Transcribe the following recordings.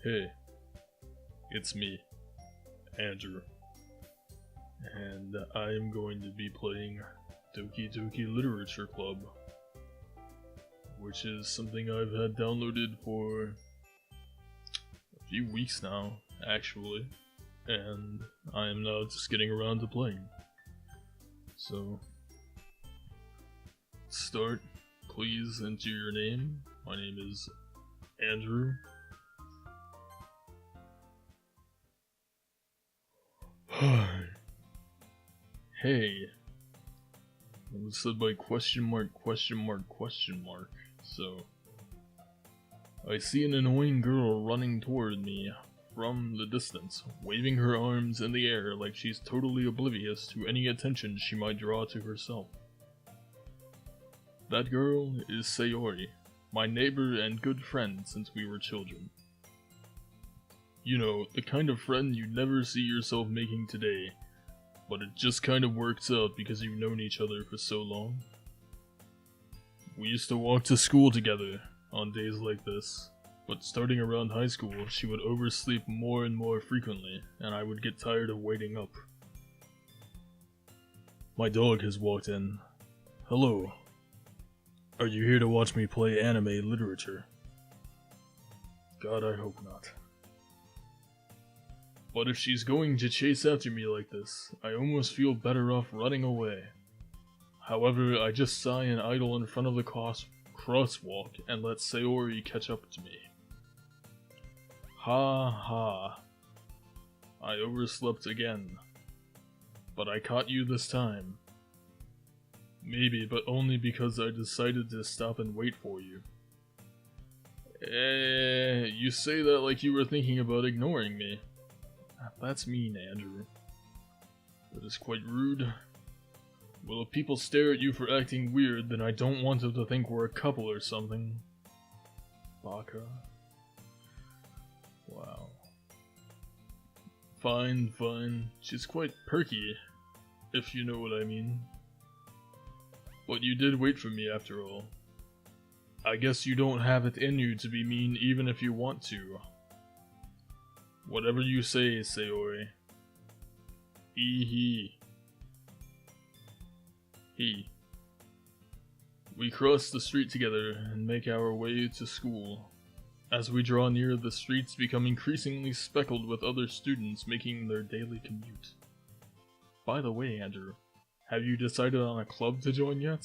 Hey, it's me, Andrew, and I am going to be playing Doki Doki Literature Club, which is something I've had downloaded for a few weeks now, actually, and I am now just getting around to playing. So, start, please enter your name. My name is Andrew. Hey, it was said by question mark. So, I see an annoying girl running toward me from the distance, waving her arms in the air like she's totally oblivious to any attention she might draw to herself. That girl is Sayori, my neighbor and good friend since we were children. You know, the kind of friend you never see yourself making today, but it just kind of works out because you've known each other for so long. We used to walk to school together on days like this, but starting around high school, she would oversleep more and more frequently, and I would get tired of waiting up. My dog has walked in. Hello. Are you here to watch me play anime literature? God, I hope not. But if she's going to chase after me like this, I almost feel better off running away. However, I just sigh and idle in front of the crosswalk and let Sayori catch up to me. Ha ha. I overslept again. But I caught you this time. Maybe, but only because I decided to stop and wait for you. You say that like you were thinking about ignoring me. That's mean, Andrew. That is quite rude. Well, if people stare at you for acting weird, then I don't want them to think we're a couple or something. Baka. Wow. Fine. She's quite perky, if you know what I mean. But you did wait for me after all. I guess you don't have it in you to be mean even if you want to. Whatever you say, Sayori. He. We cross the street together and make our way to school. As we draw near, the streets become increasingly speckled with other students making their daily commute. By the way, Andrew, have you decided on a club to join yet?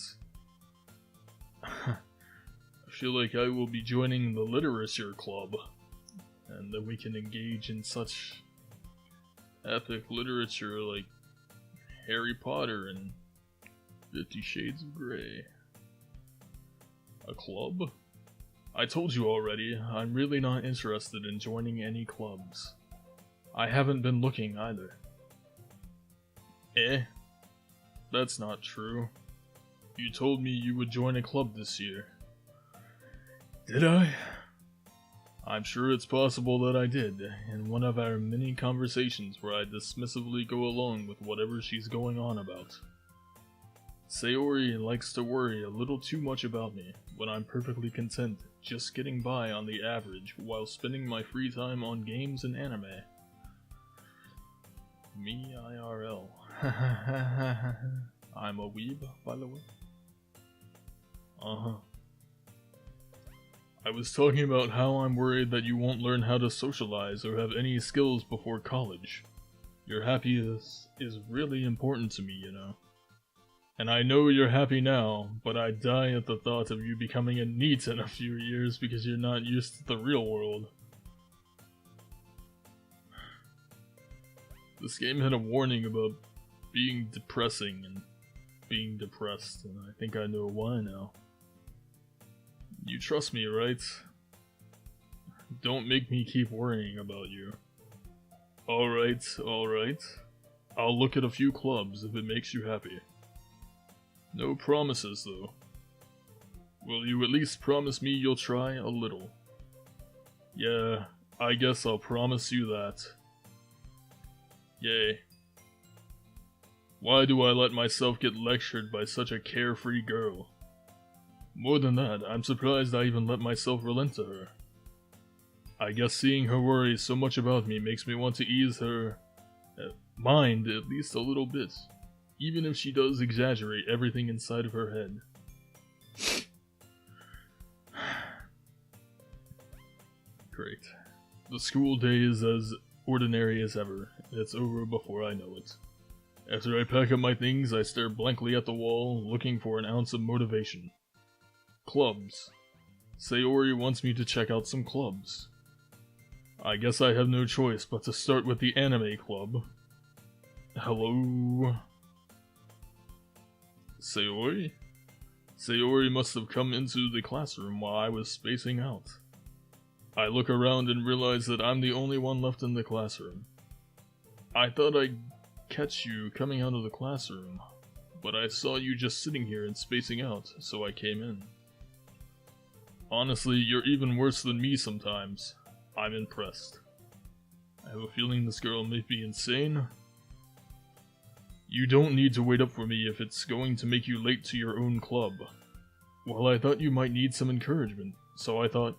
I feel like I will be joining the Literature Club. And then we can engage in such epic literature like Harry Potter and 50 Shades of Grey. A club? I told you already, I'm really not interested in joining any clubs. I haven't been looking either. That's not true. You told me you would join a club this year. Did I? I'm sure it's possible that I did, in one of our many conversations where I dismissively go along with whatever she's going on about. Sayori likes to worry a little too much about me, when I'm perfectly content just getting by on the average while spending my free time on games and anime. Me IRL. I'm a weeb, by the way. I was talking about how I'm worried that you won't learn how to socialize or have any skills before college. Your happiness is really important to me, you know. And I know you're happy now, but I die at the thought of you becoming a NEET in a few years because you're not used to the real world. This game had a warning about being depressing and being depressed, and I think I know why now. You trust me, right? Don't make me keep worrying about you. Alright. I'll look at a few clubs if it makes you happy. No promises, though. Will you at least promise me you'll try a little? Yeah, I guess I'll promise you that. Yay. Why do I let myself get lectured by such a carefree girl? More than that, I'm surprised I even let myself relent to her. I guess seeing her worry so much about me makes me want to ease her mind at least a little bit, even if she does exaggerate everything inside of her head. Great. The school day is as ordinary as ever. It's over before I know it. After I pack up my things, I stare blankly at the wall, looking for an ounce of motivation. Clubs. Sayori wants me to check out some clubs. I guess I have no choice but to start with the anime club. Hello? Sayori? Sayori must have come into the classroom while I was spacing out. I look around and realize that I'm the only one left in the classroom. I thought I'd catch you coming out of the classroom, but I saw you just sitting here and spacing out, so I came in. Honestly, you're even worse than me sometimes. I'm impressed. I have a feeling this girl may be insane. You don't need to wait up for me if it's going to make you late to your own club. Well, I thought you might need some encouragement, so I thought,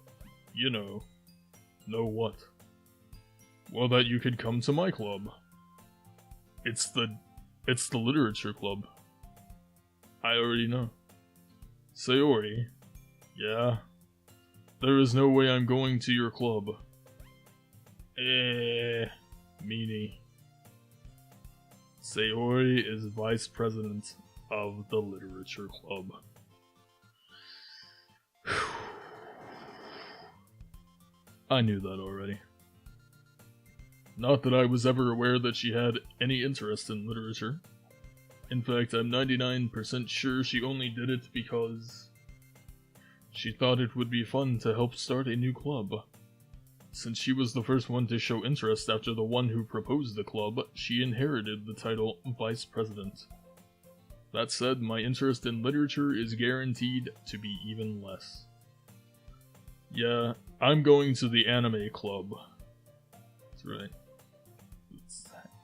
you know what? Well, that you could come to my club. It's the literature club. I already know. Sayori, yeah? There is no way I'm going to your club. Meanie. Sayori is vice president of the literature club. I knew that already. Not that I was ever aware that she had any interest in literature. In fact, I'm 99% sure she only did it because she thought it would be fun to help start a new club. Since she was the first one to show interest after the one who proposed the club, she inherited the title Vice President. That said, my interest in literature is guaranteed to be even less. Yeah, I'm going to the anime club. That's right.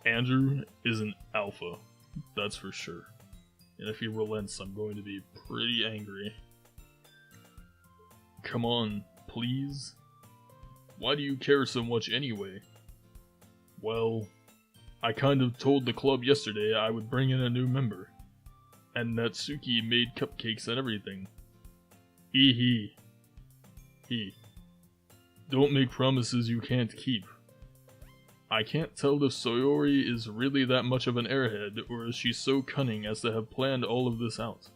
Andrew is an alpha, that's for sure. And if he relents, I'm going to be pretty angry. Come on, please? Why do you care so much anyway? Well, I kind of told the club yesterday I would bring in a new member. And Natsuki made cupcakes and everything. He. Don't make promises you can't keep. I can't tell if Sayori is really that much of an airhead, or is she so cunning as to have planned all of this out.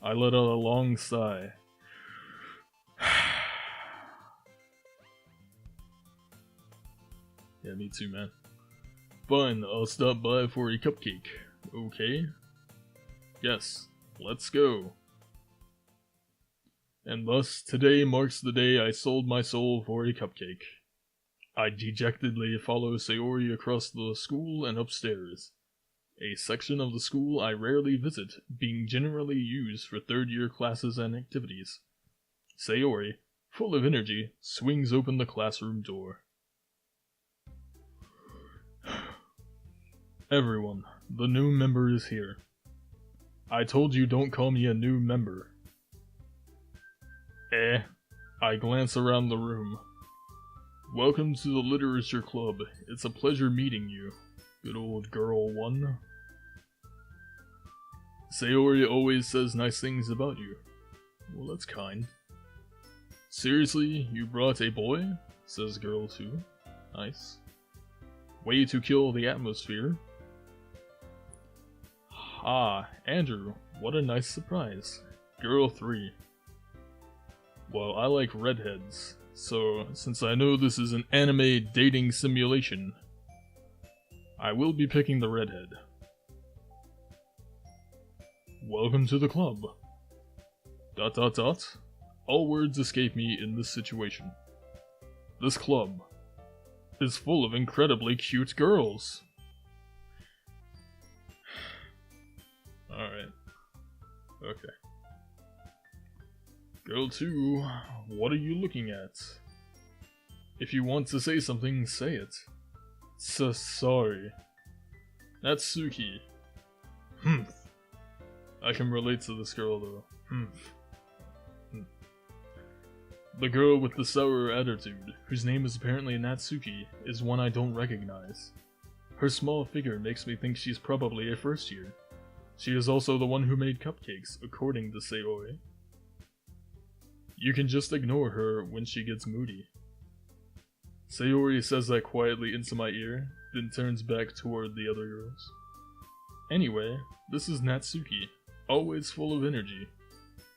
I let out a long sigh. Yeah, me too, man. Fine, I'll stop by for a cupcake. Okay? Yes, let's go. And thus, today marks the day I sold my soul for a cupcake. I dejectedly follow Sayori across the school and upstairs. A section of the school I rarely visit, being generally used for third-year classes and activities. Sayori, full of energy, swings open the classroom door. Everyone, the new member is here. I told you don't call me a new member. I glance around the room. Welcome to the Literature Club. It's a pleasure meeting you, good old girl one. Sayori always says nice things about you. Well, that's kind. Seriously, you brought a boy? Says girl 2. Nice. Way to kill the atmosphere. Ah, Andrew, what a nice surprise. Girl 3. Well, I like redheads, so since I know this is an anime dating simulation, I will be picking the redhead. Welcome to the club. ... All words escape me in this situation. This club is full of incredibly cute girls. Alright. Okay. Girl 2, what are you looking at? If you want to say something, say it. Sorry. Natsuki. I can relate to this girl though. The girl with the sour attitude, whose name is apparently Natsuki, is one I don't recognize. Her small figure makes me think she's probably a first year. She is also the one who made cupcakes, according to Sayori. You can just ignore her when she gets moody. Sayori says that quietly into my ear, then turns back toward the other girls. Anyway, this is Natsuki, always full of energy.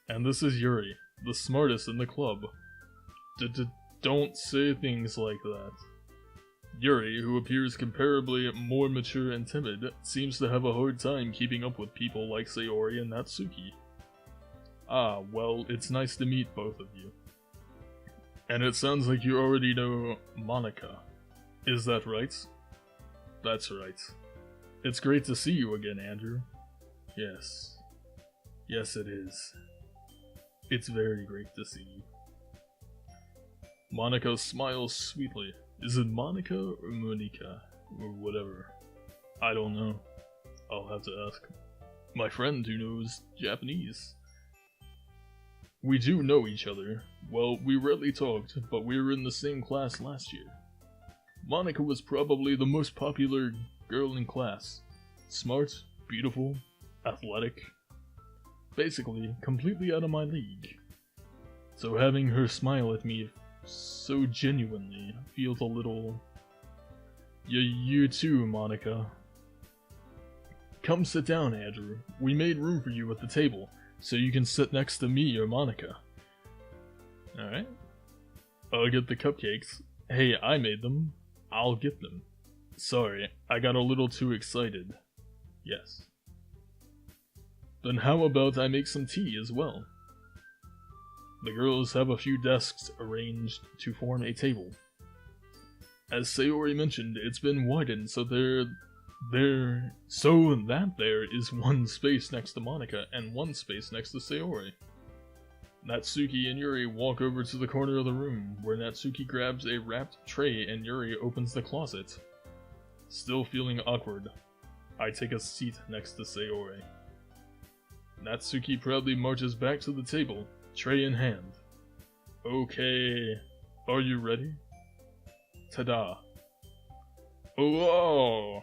And this is Yuri, the smartest in the club. Don't say things like that. Yuri, who appears comparably more mature and timid, seems to have a hard time keeping up with people like Sayori and Natsuki. Ah, well, it's nice to meet both of you. And it sounds like you already know Monica. Is that right? That's right. It's great to see you again, Andrew. Yes. Yes, it is. It's very great to see you. Monica smiles sweetly. Is it Monica or Monica? Or whatever. I don't know. I'll have to ask my friend who knows Japanese. We do know each other. Well, we rarely talked, but we were in the same class last year. Monica was probably the most popular girl in class. Smart, beautiful, athletic. Basically, completely out of my league. So having her smile at me so genuinely feels a little... You too, Monica. Come sit down, Andrew. We made room for you at the table, so you can sit next to me or Monica. Alright. I'll get the cupcakes. Hey, I made them. I'll get them. Sorry, I got a little too excited. Yes. Then how about I make some tea as well? The girls have a few desks arranged to form a table. As Sayori mentioned, it's been widened so there is one space next to Monica and one space next to Sayori. Natsuki and Yuri walk over to the corner of the room, where Natsuki grabs a wrapped tray and Yuri opens the closet. Still feeling awkward, I take a seat next to Sayori. Natsuki proudly marches back to the table, tray in hand. Okay, are you ready? Ta-da. Oh!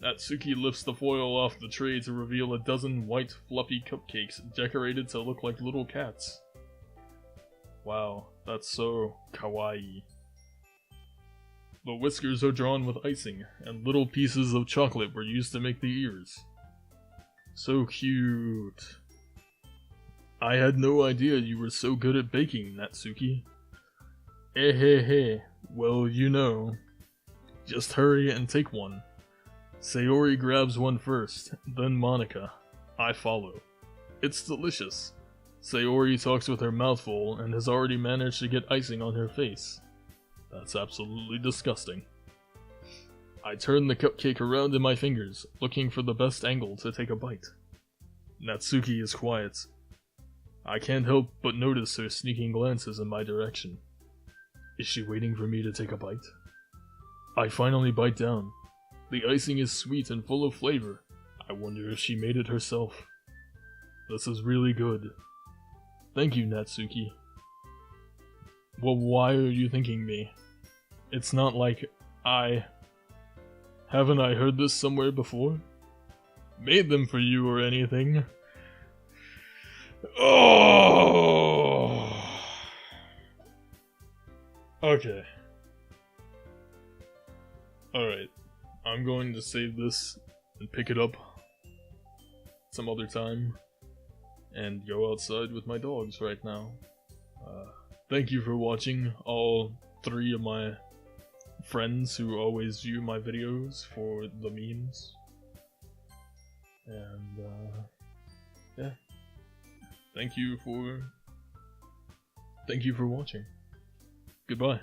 Natsuki lifts the foil off the tray to reveal a dozen white, fluffy cupcakes decorated to look like little cats. Wow, that's so kawaii. The whiskers are drawn with icing, and little pieces of chocolate were used to make the ears. So cute. I had no idea you were so good at baking, Natsuki. Hey, well, you know. Just hurry and take one. Sayori grabs one first, then Monica. I follow. It's delicious. Sayori talks with her mouth full and has already managed to get icing on her face. That's absolutely disgusting. I turn the cupcake around in my fingers, looking for the best angle to take a bite. Natsuki is quiet. I can't help but notice her sneaking glances in my direction. Is she waiting for me to take a bite? I finally bite down. The icing is sweet and full of flavor. I wonder if she made it herself. This is really good. Thank you, Natsuki. Well, why are you thanking me? It's not like haven't I heard this somewhere before? Made them for you or anything. Oh! Okay. Alright. I'm going to save this and pick it up some other time and go outside with my dogs right now. Thank you for watching, all three of my friends who always view my videos for the memes. And, yeah. Thank you for watching. Goodbye.